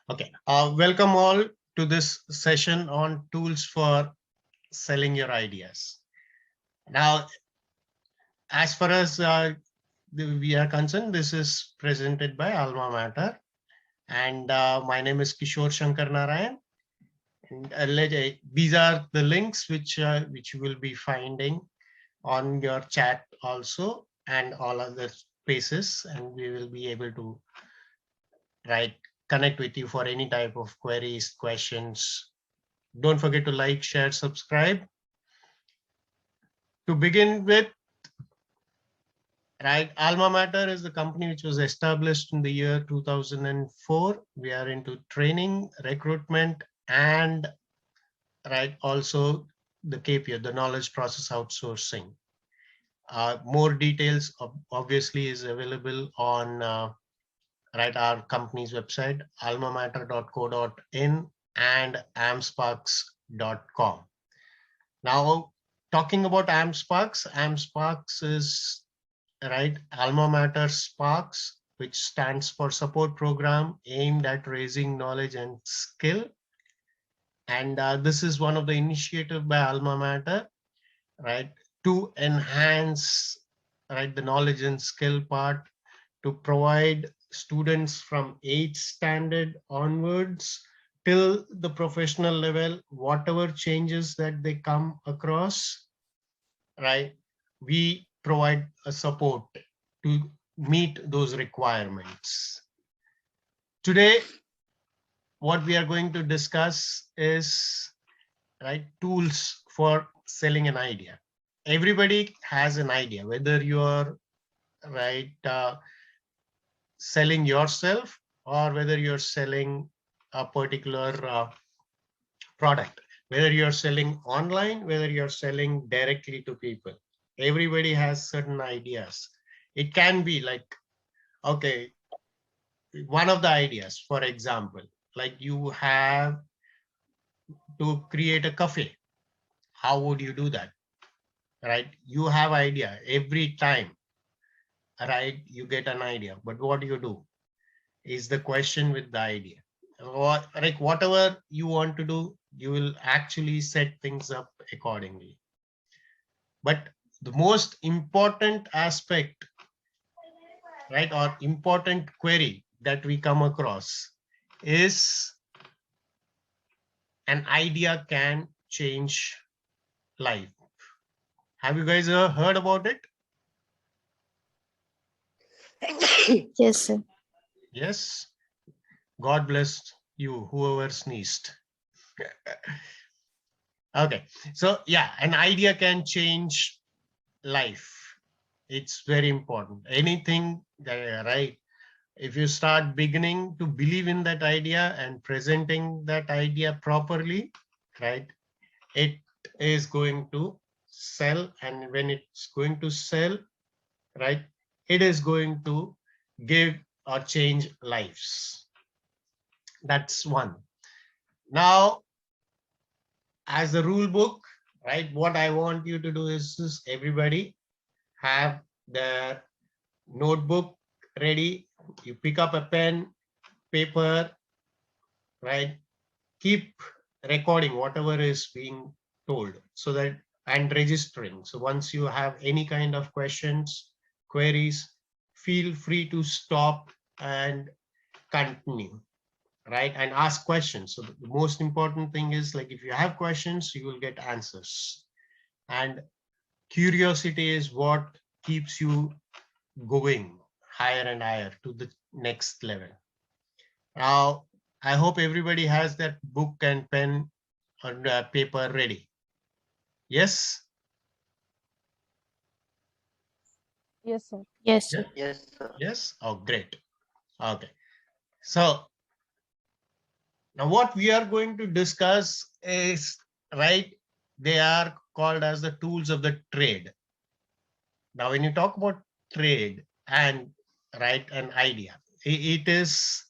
Okay, welcome all to this session on tools for selling your ideas. Now, as far as we are concerned, this is presented by Alma Mater, and my name is Kishore Shankar Narayan. And these are the links which you will be finding on your chat also, and all other spaces, and we will be able to right connect with you for any type of queries, questions. Don't forget to like, share, subscribe. To begin with, right, Alma Mater is the company which was established in the year 2004. We are into training, recruitment, and right also the KPO, the knowledge process outsourcing. More details obviously is available on right our company's website, almamater.co.in and amsparks.com. Now, talking about AMSparks is right Alma Mater Sparks, which stands for support program aimed at raising knowledge and skill. And this is one of the initiative by Alma Mater, right, to enhance right the knowledge and skill part, to provide students from 8th standard onwards till the professional level, whatever changes that they come across, right, we provide a support to meet those requirements. Today, what we are going to discuss is right tools for selling an idea. Everybody has an idea, whether you're right selling yourself or whether you're selling a particular product, whether you're selling online, whether you're selling directly to people. Everybody has certain ideas. It can be like, okay, one of the ideas, for example, like you have to create a cafe. How would you do that? Right? You have idea every time, right? You get an idea, but what do you do? Is the question with the idea. What, like whatever you want to do, you will actually set things up accordingly. But the most important aspect, right, or important query that we come across is an idea can change life. Have you guys heard about it? Yes, sir. Yes. God bless you, whoever sneezed. Okay. So yeah, an idea can change life. It's very important. Anything, right? If you start beginning to believe in that idea and presenting that idea properly, right, it is going to sell. And when it's going to sell, right, it is going to give or change lives. That's one. Now, as a rule book, right, what I want you to do is everybody have their notebook ready. You pick up a pen, paper, right? Keep recording whatever is being told so that and registering. So once you have any kind of questions, queries, feel free to stop and continue, right? And ask questions. So the most important thing is like if you have questions, you will get answers. And curiosity is what keeps you going higher and higher to the next level. Now, I hope everybody has that book and pen or paper ready. Yes? Yes, sir. Yes, Yeah. sir. Yes, sir. Yes? Oh, great. Okay. So now what we are going to discuss is, right, they are called as the tools of the trade. Now, when you talk about trade and right an idea, it is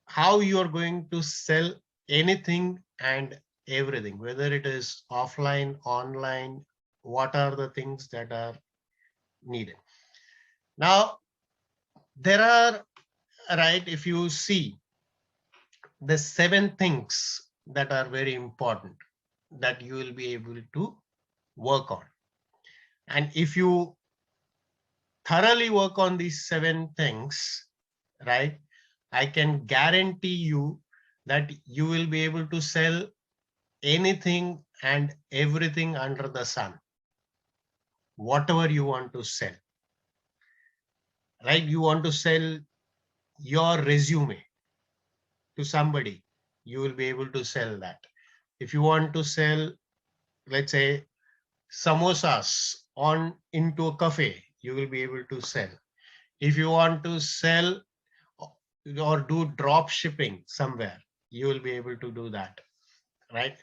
how you are going to sell anything and everything, whether it is offline, online, what are the things that are needed. Now, there are, right, if you see, the 7 things that are very important that you will be able to work on. And if you thoroughly work on these 7 things, right, I can guarantee you that you will be able to sell anything and everything under the sun, whatever you want to sell, right? You want to sell your resume to somebody, you will be able to sell that. If you want to sell, let's say, samosas on into a cafe, you will be able to sell. If you want to sell or do drop shipping somewhere, you will be able to do that, right?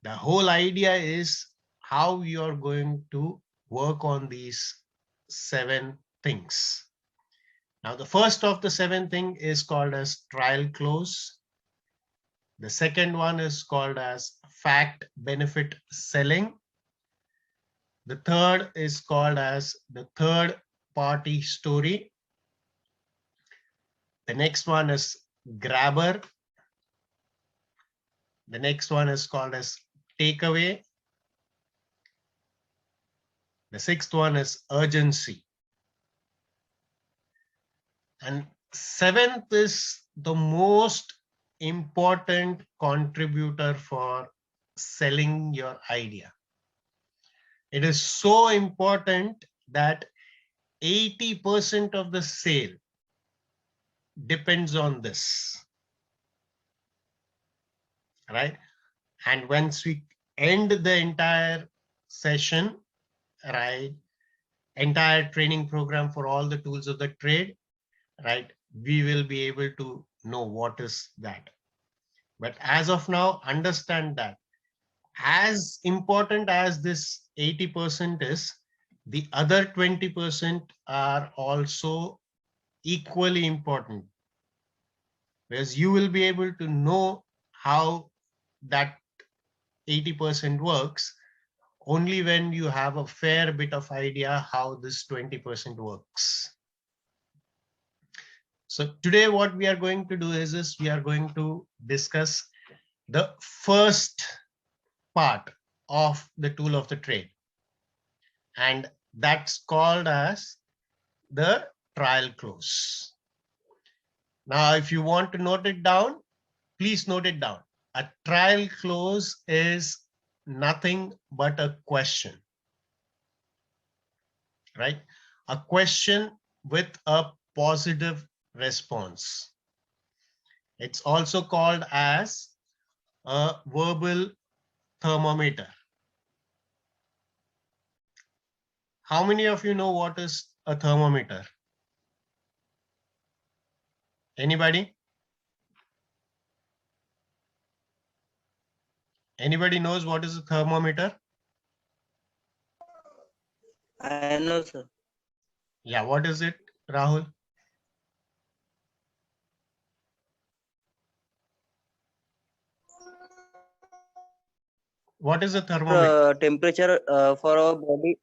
The whole idea is how you're going to work on these 7 things. Now, the first of the 7 thing is called as trial close. The second one is called as fact benefit selling. The third is called as the third party story. The next one is grabber. The next one is called as takeaway. The 6th one is urgency. And 7th is the most important contributor for selling your idea. It is so important that 80% of the sale depends on this, right? And once we end the entire session, right, entire training program for all the tools of the trade, right, we will be able to know what is that. But as of now, understand that as important as this 80% is, the other 20% are also equally important, because you will be able to know how that 80% works only when you have a fair bit of idea how this 20% works. So today what we are going to do is we are going to discuss the first part of the tool of the trade, and that's called as the trial close. Now, if you want to note it down, please note it down. A trial close is nothing but a question, right? A question with a positive response. It's also called as a verbal thermometer. How many of you know what is a thermometer? Anybody? Anybody knows what is a thermometer? I know, sir. Yeah, what is it, Rahul? What is a thermometer? Temperature for our body.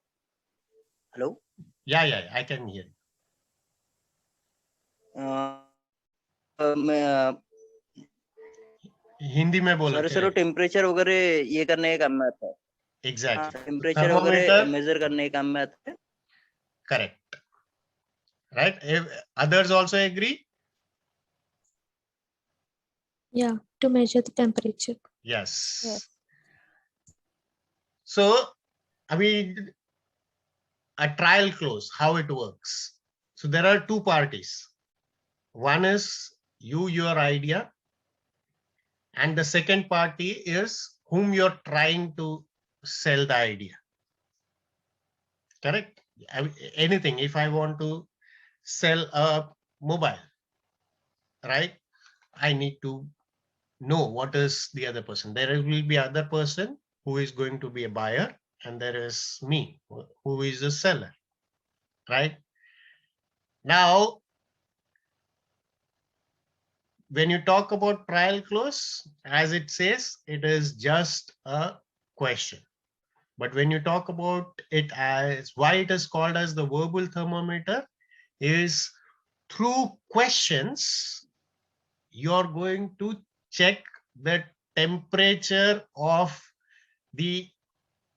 Hello. Yeah, I can hear. Hindi में बोलो. Sir sir temperature वगैरह ये करने के काम में आता है. Exactly. टेम्परेचर वगैरह मेजर करने के काम में आता है. Correct. Right. Others also agree? Yeah, to measure the temperature. Yes. Yes. So, I mean, a trial close, how it works. So there are 2 parties. One is you, your idea, and the second party is whom you're trying to sell the idea. Correct? Anything. If I want to sell a mobile, right, I need to know what is the other person. There will be other person who is going to be a buyer, and there is me who is a seller, right? Now, when you talk about trial close, as it says, it is just a question. But when you talk about it as why it is called as the verbal thermometer is through questions, you're going to check the temperature of the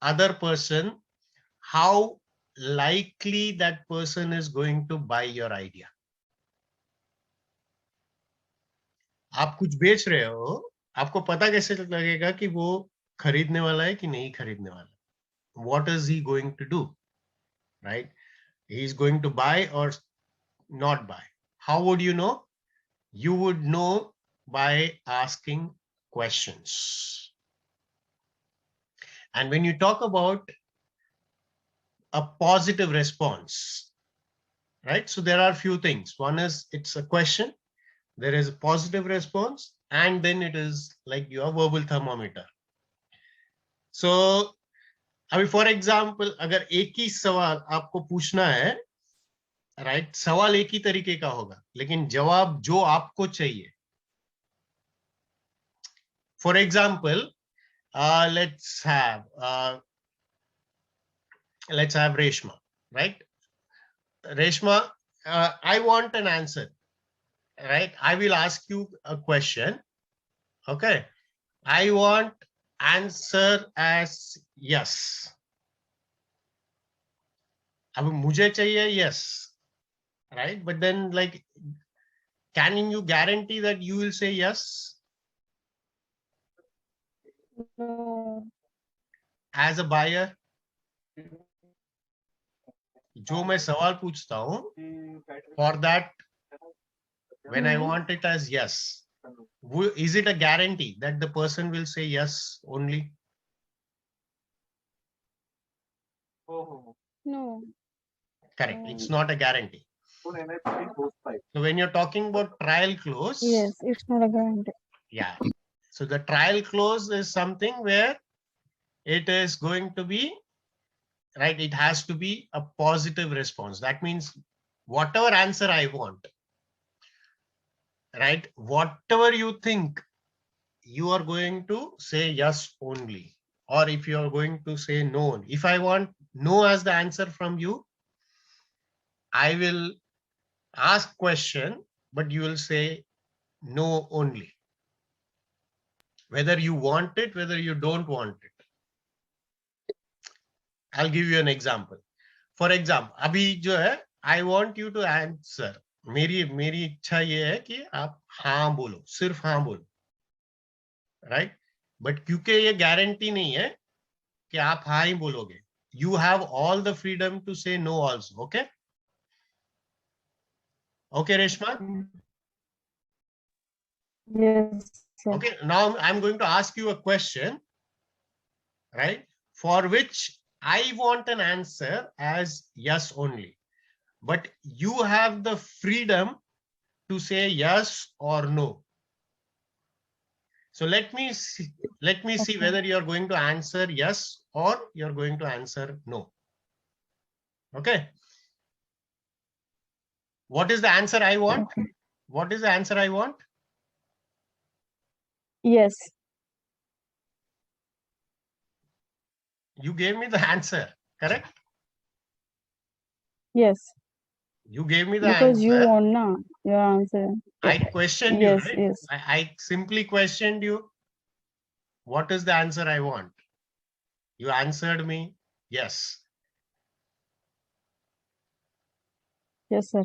other person, how likely that person is going to buy your idea. आप कुछ बेच रहे हो, आपको पता कैसे लगेगा कि वो खरीदने वाला है कि नहीं खरीदने वाला? What is he going to do? Right? He is going to buy or not buy. How would you know? You would know by asking questions. And when you talk about a positive response, right? So there are a few things. One is it's a question, there is a positive response, and then it is like your verbal thermometer. So, अभी for example, अगर एक ही सवाल आपको पूछना है, right, सवाल एक ही तरीके का होगा, लेकिन जवाब जो आपको चाहिए. For example, let's have Reshma, right? Reshma, I want an answer, right? I will ask you a question. Okay. I want answer as yes. अब मुझे चाहिए yes, right? But then like, can you guarantee that you will say yes No. as a buyer? जो मैं सवाल पूछता हूँ, for that, when I want it as yes, is it a guarantee that the person will say yes only? No. Correct. It's not a guarantee. So when you're talking about trial close, Yes, it's not a guarantee. yeah. So the trial close is something where it is going to be, right? It has to be a positive response. That means whatever answer I want, right? Whatever you think, you are going to say yes only. Or if you are going to say no, if I want no as the answer from you, I will ask question, but you will say no only. Whether you want it, whether you don't want it. I'll give you an example. For example, अभी जो है, I want you to answer. मेरी इच्छा ये है कि आप हाँ बोलो, सिर्फ हाँ बोलो, right? But क्योंकि ये गारंटी नहीं है कि आप हाँ ही बोलोगे. You have all the freedom to say no also. Okay? Okay, Reshma? Yes, sir. Okay, now I'm going to ask you a question, right? For which I want an answer as yes only. But you have the freedom to say yes or no. So let me see Okay. whether you're going to answer yes or you're going to answer no. Okay. What is the answer I want? Okay. What is the answer I want? Yes. You gave me the answer, correct? Yes. You gave me the Because answer. you want na your answer. I questioned Yes, you, right? yes. I simply questioned you. What is the answer I want? You answered me, yes. Yes, sir.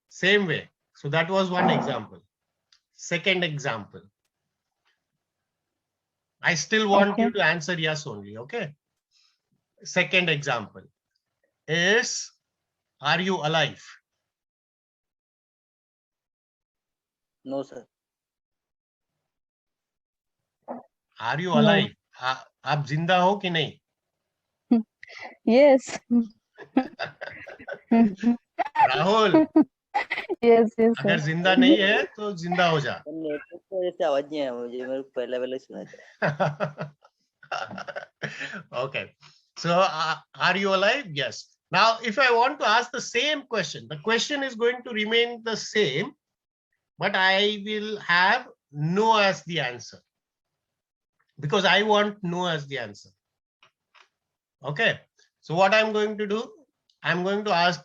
Same way. So that was one example. Second example. I still want you Okay. to answer yes only, okay? Second example is, are you alive? No, sir. Are you No. alive? आप जिंदा हो कि नहीं? Yes. Rahul, Yes, yes, sir. अगर जिंदा नहीं है तो जिंदा हो जा. नेटवर्क की वजह से आवाज नहीं आया मुझे, मेरे को पहले सुना था. Okay. So are you alive? Yes. Now, if I want to ask the same question, the question is going to remain the same, but I will have no as the answer because I want no as the answer. Okay. So what I'm going to do, I'm going to ask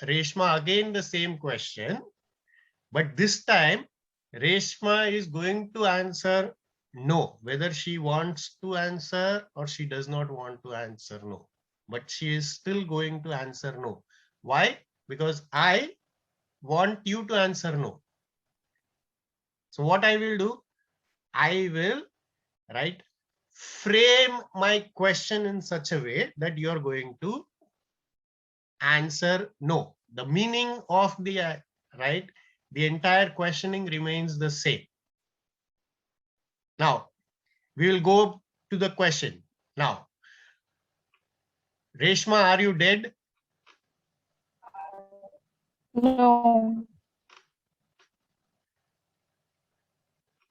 Reshma again the same question, but this time Reshma is going to answer no, whether she wants to answer or she does not want to answer no. But she is still going to answer no. Why? Because I want you to answer no. So what I will do, I will, right, frame my question in such a way that you are going to answer no. The meaning of the, right, the entire questioning remains the same. Now, we will go to the question. Now, Reshma, are you dead? No.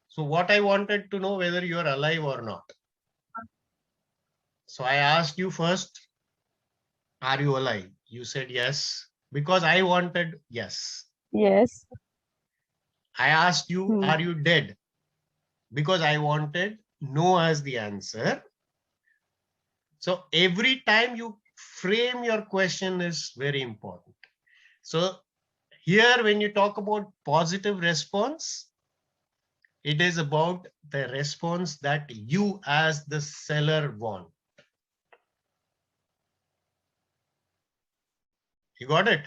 So what I wanted to know whether you are alive or not. So I asked you first, are you alive? You said yes, because I wanted yes. Yes. I asked you, Hmm. are you dead? Because I wanted no as the answer. So every time you frame your question is very important. So here, when you talk about positive response, it is about the response that you as the seller want. You got it?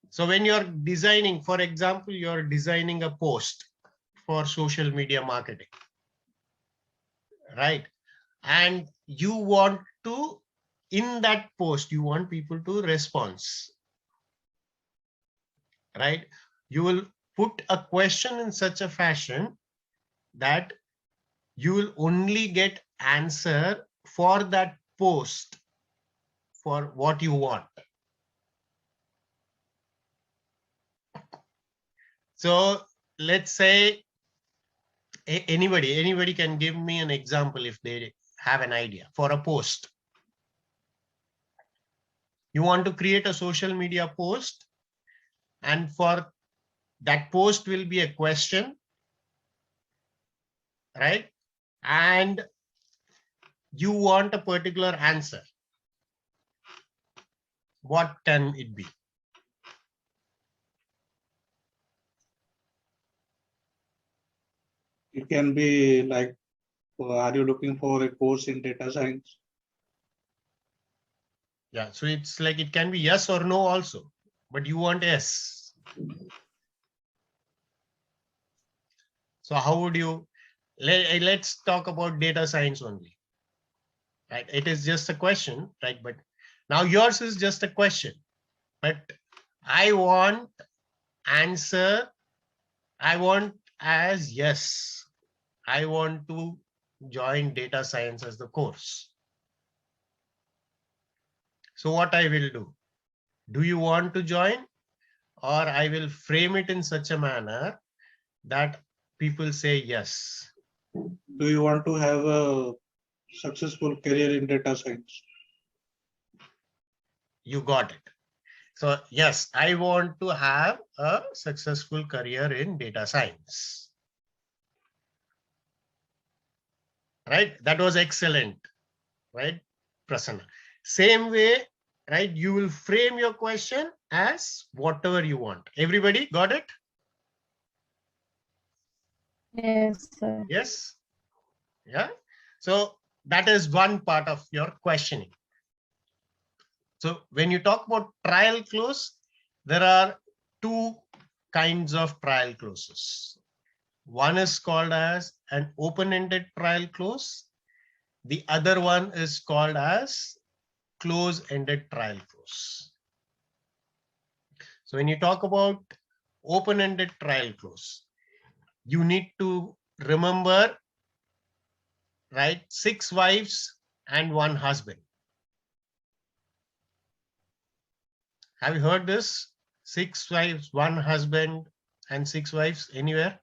So when you're designing, for example, you're designing a post for social media marketing, right? And you want to, in that post, you want people to respond, right? You will put a question in such a fashion that you will only get answer for that post for what you want. So let's say anybody can give me an example if they have an idea for a post. You want to create a social media post, and for that post will be a question, right? And you want a particular answer. What can it be? It can be like, are you looking for a course in data science? Yeah, so it's like it can be yes or no also, but you want yes. So how would you, let's talk about data science only, right? It is just a question, right? But now yours is just a question, but I want answer. I want as yes. I want to join data science as the course. So what I will do you want to join? Or I will frame it in such a manner that people say yes. Do you want to have a successful career in data science? You got it. So yes, I want to have a successful career in data science. Right? That was excellent. Right, Prasanna? Same way, right? You will frame your question as whatever you want. Everybody got it? Yes, sir. Yes. Yeah. So that is one part of your questioning. So when you talk about trial close, there are two kinds of trial closes. One is called as an open-ended trial close. The other one is called as close-ended trial close. So when you talk about open-ended trial close, you need to remember, right, 6 wives and 1 husband. Have you heard this? 6 wives, 1 husband, and 6 wives anywhere?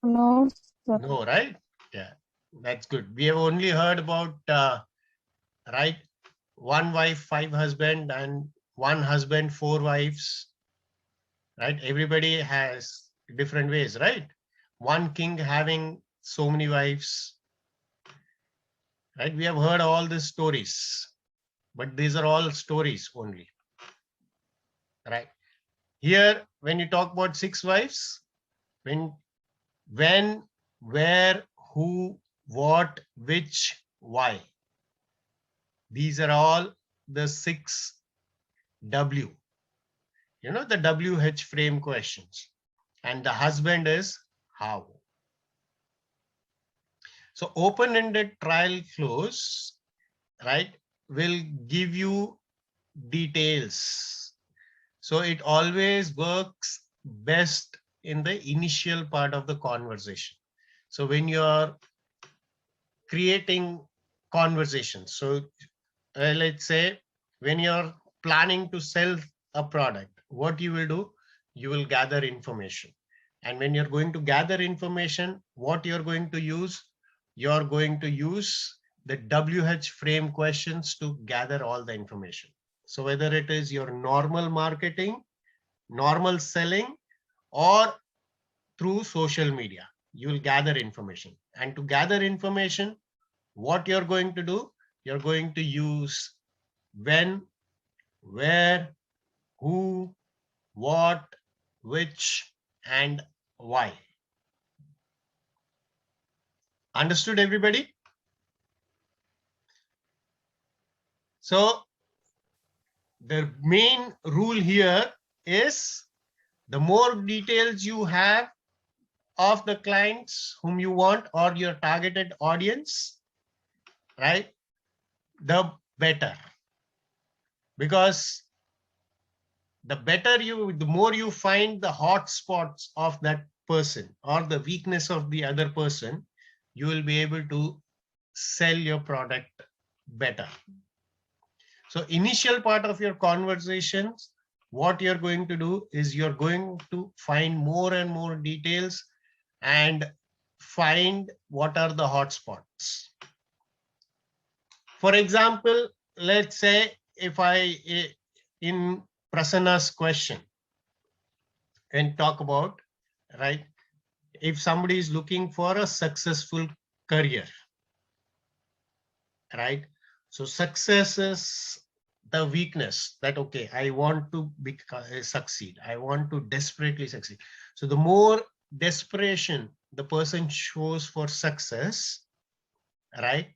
No, sir. No, right? Yeah, that's good. We have only heard about, right, 1 wife, 5 husband, and 1 husband, 4 wives. Right? Everybody has different ways, right? One king having so many wives. Right? We have heard all these stories, but these are all stories only. Right? Here, when you talk about 6 wives, when, where, who, what, which, why. These are all the 6 W. You know, the WH frame questions. And the husband is how. So open-ended trial close, right, will give you details. So it always works best in the initial part of the conversation. So when you're creating conversations, so let's say when you're planning to sell a product, what you will do, you will gather information. And when you're going to gather information, what you're going to use, you're going to use the WH frame questions to gather all the information. So whether it is your normal marketing, normal selling, or through social media, you will gather information. And to gather information, what you're going to do, you're going to use when, where, who, what, which, and why. Understood, everybody? So the main rule here is the more details you have of the clients whom you want or your targeted audience, right, the better. Because the better you, the more you find the hot spots of that person or the weakness of the other person, you will be able to sell your product better. So initial part of your conversations, what you're going to do is you're going to find more and more details and find what are the hot spots. For example, let's say if in Prasanna's question and talk about, right, if somebody is looking for a successful career, right? So success is the weakness that, okay, I want to succeed. I want to desperately succeed. So the more desperation the person shows for success, right,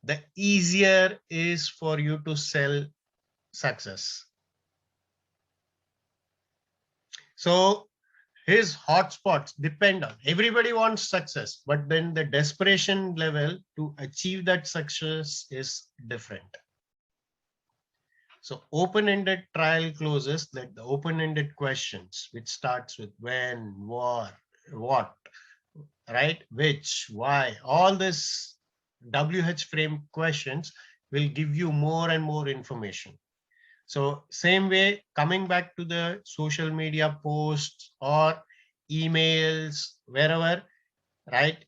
the easier is for you to sell success. So his hotspots depend on, everybody wants success, but then the desperation level to achieve that success is different. So open-ended trial closes, like the open-ended questions, which starts with when, what, right, which, why, all this WH frame questions will give you more and more information. So same way, coming back to the social media posts or emails, wherever, right,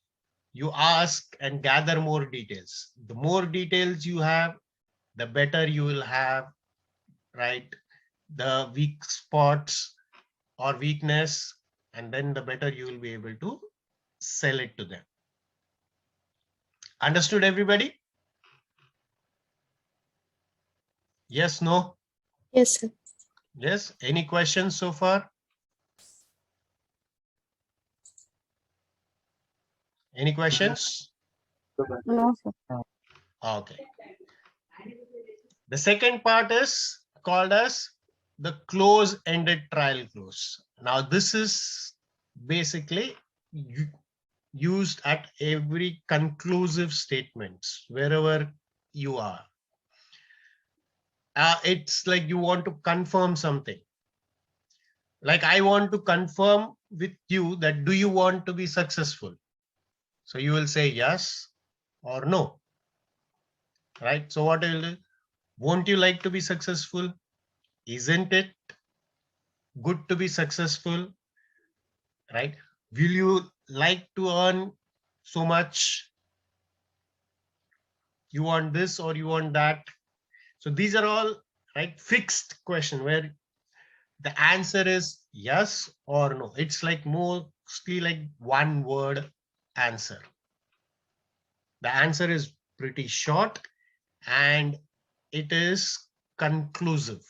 you ask and gather more details. The more details you have, the better you will have, right, the weak spots or weakness, and then the better you will be able to sell it to them. Understood, everybody? Yes, no? Yes, sir. Yes. Any questions so far? Any questions? No, sir. Okay. The second part is called as the close-ended trial close. Now, this is basically used at every conclusive statements, wherever you are. It's like you want to confirm something. Like I want to confirm with you that do you want to be successful? So you will say yes or no, right? So what will do? Won't you like to be successful? Isn't it good to be successful, right? Will you like to earn so much? You want this or you want that? So these are all, right, fixed question where the answer is yes or no. It's like mostly like one word answer. The answer is pretty short and it is conclusive.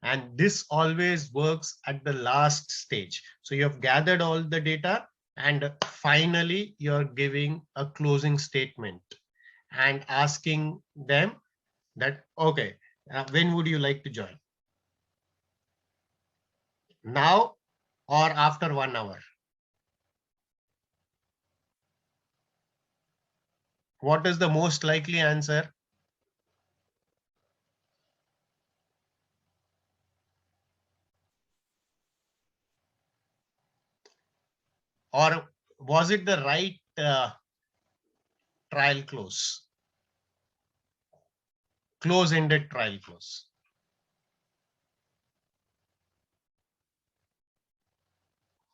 And this always works at the last stage. So you have gathered all the data and finally you're giving a closing statement and asking them that, okay, when would you like to join? Now or after 1 hour? What is the most likely answer? Or was it the right trial close? Close-ended trial close.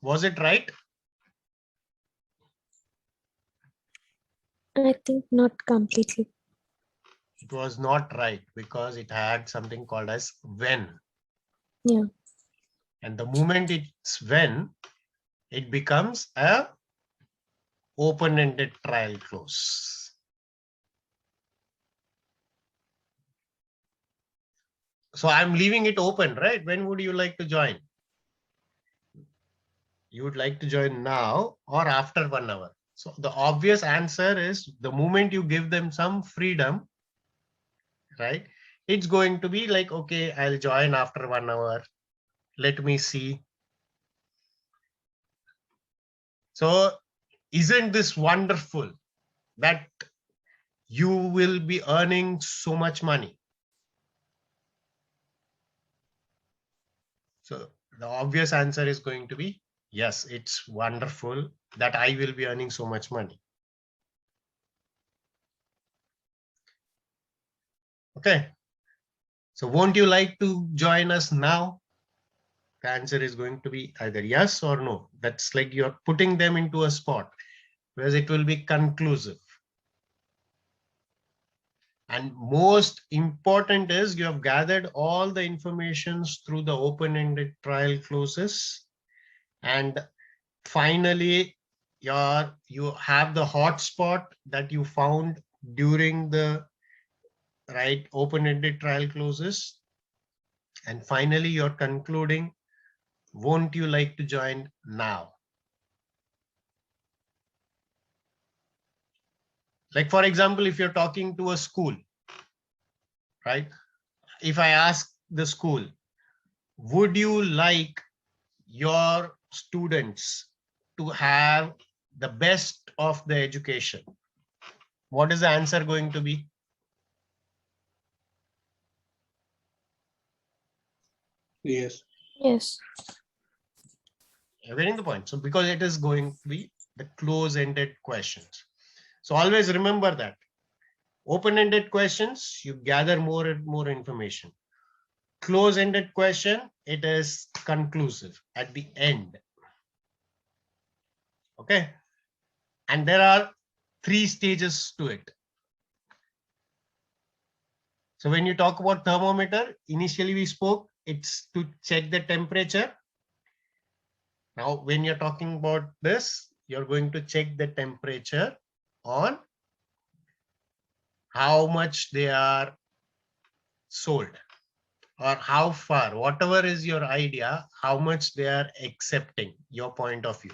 Was it right? I think not completely. It was not right because it had something called as when. Yeah. And the moment it's when, it becomes a open-ended trial close. So I'm leaving it open, right? When would you like to join? You would like to join now or after 1 hour. So the obvious answer is the moment you give them some freedom, right? It's going to be like, okay, I'll join after 1 hour. Let me see. So isn't this wonderful that you will be earning so much money? So the obvious answer is going to be, yes, it's wonderful that I will be earning so much money. Okay. So won't you like to join us now? The answer is going to be either yes or no. That's like you're putting them into a spot where it will be conclusive. And most important is you have gathered all the informations through the open-ended trial closes. And finally, you have the hotspot that you found during the right open-ended trial closes. And finally, you're concluding, won't you like to join now? Like, for example, if you're talking to a school, right? If I ask the school, would you like your students to have the best of the education? What is the answer going to be? Yes. Yes. You're getting the point. So because it is going to be the close-ended questions. So always remember that. Open-ended questions, you gather more and more information. Close-ended question, it is conclusive at the end. Okay. And there are 3 stages to it. So when you talk about thermometer, initially we spoke, it's to check the temperature. Now, when you're talking about this, you're going to check the temperature on how much they are sold or how far, whatever is your idea, how much they are accepting your point of view.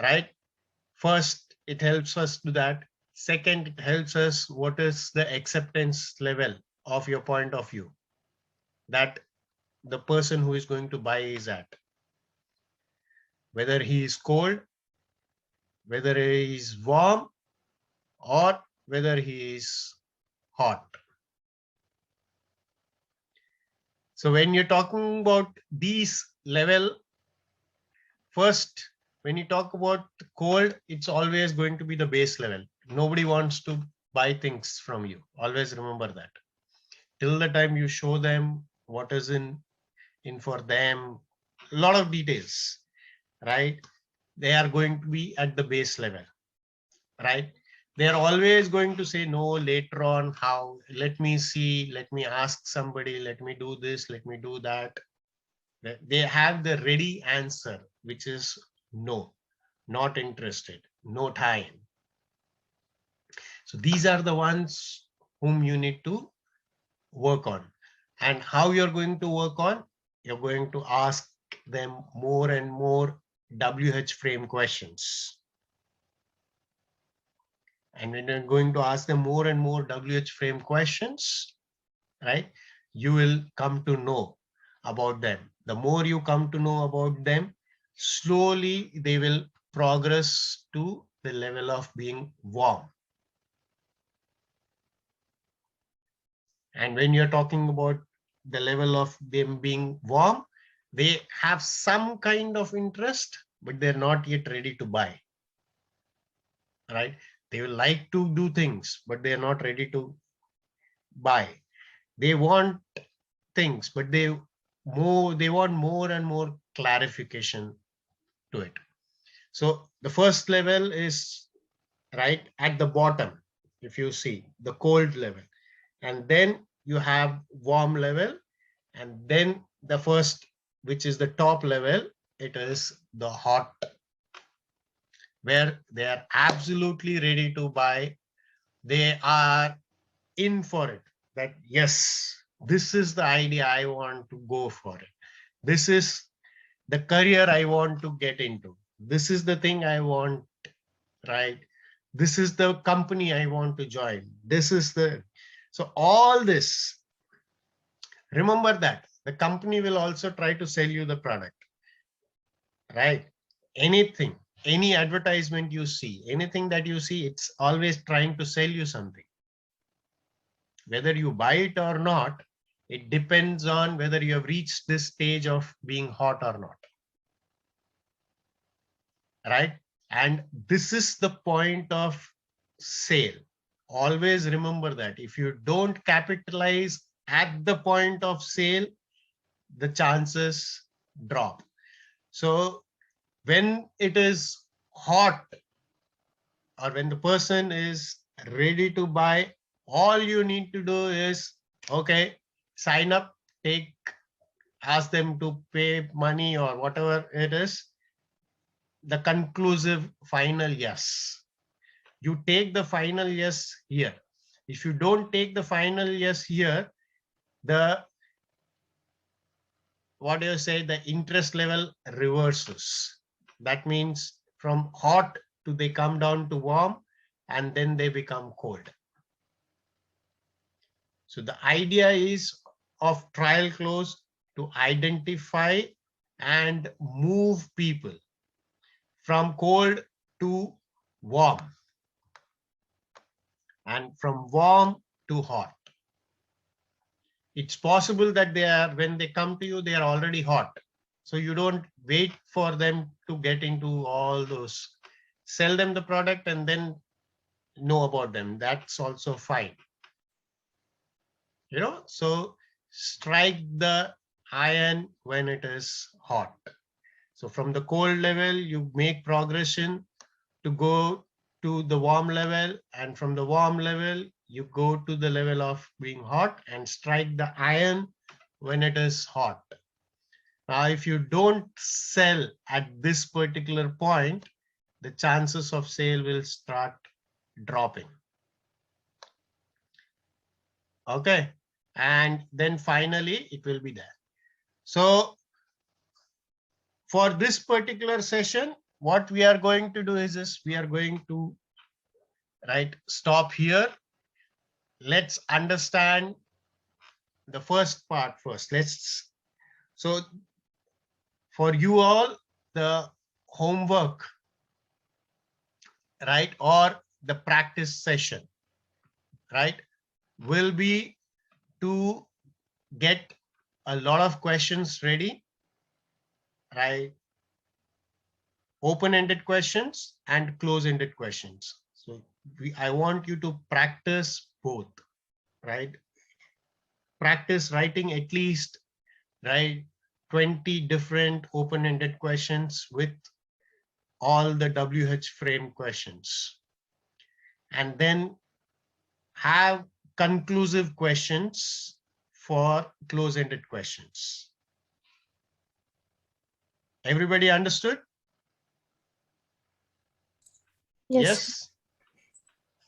Right? First, it helps us do that. Second, it helps us what is the acceptance level of your point of view that the person who is going to buy is at. Whether he is cold, whether he is warm, or whether he is hot. So when you're talking about these level, first, when you talk about cold, it's always going to be the base level. Nobody wants to buy things from you. Always remember that. Till the time you show them what is in for them, a lot of details, right? They are going to be at the base level, right? They're always going to say no later on. How? Let me see, let me ask somebody, let me do this, let me do that. They have the ready answer, which is no, not interested, no time. So these are the ones whom you need to work on. And how you're going to work on? You're going to ask them more and more WH frame questions. And when you're going to ask them more and more WH frame questions, right, you will come to know about them. The more you come to know about them, slowly they will progress to the level of being warm. And when you're talking about the level of them being warm, they have some kind of interest, but they're not yet ready to buy. Right? They will like to do things, but they're not ready to buy. They want things, but they want more and more clarification to it. So the first level is right at the bottom, if you see the cold level, and then you have warm level, and then the first, which is the top level, it is the hot, where they are absolutely ready to buy. They are in for it, that yes, this is the idea, I want to go for it. This is the career I want to get into. This is the thing I want, right? This is the company I want to join. This is the, so all this, remember that the company will also try to sell you the product, right? Anything, any advertisement you see, anything that you see, it's always trying to sell you something. Whether you buy it or not, it depends on whether you have reached this stage of being hot or not. Right? And this is the point of sale. Always remember that if you don't capitalize at the point of sale, the chances drop. So when it is hot, or when the person is ready to buy, all you need to do is, okay, sign up, ask them to pay money or whatever it is, the conclusive final yes. You take the final yes here. If you don't take the final yes here, the, what do you say, the interest level reverses. That means from hot to they come down to warm, and then they become cold. So the idea is of trial close to identify and move people from cold to warm, and from warm to hot. It's possible that they are, when they come to you, they are already hot. So you don't wait for them to get into all those. Sell them the product and then know about them. That's also fine. You know, so strike the iron when it is hot. So from the cold level, you make progression to go to the warm level, and from the warm level, you go to the level of being hot and strike the iron when it is hot. Now, if you don't sell at this particular point, the chances of sale will start dropping. Okay. And then finally, it will be there. So for this particular session, what we are going to do is this, we are going to stop here. Let's understand the first part first. So for you all, the homework, right, or the practice session, right, will be to get a lot of questions ready, right? Open-ended questions and close-ended questions. So I want you to practice both, right? Practice writing at least, right, 20 different open-ended questions with all the WH frame questions. And then have conclusive questions for close-ended questions. Everybody understood? Yes.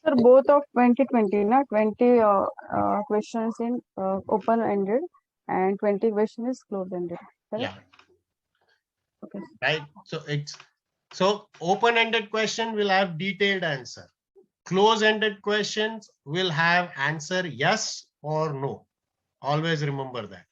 Sir, both of 2020, na 20 questions in open-ended And 20 question is close-ended. Correct? Yeah. Okay. Right. So open-ended question will have detailed answer. Close-ended questions will have answer yes or no. Always remember that.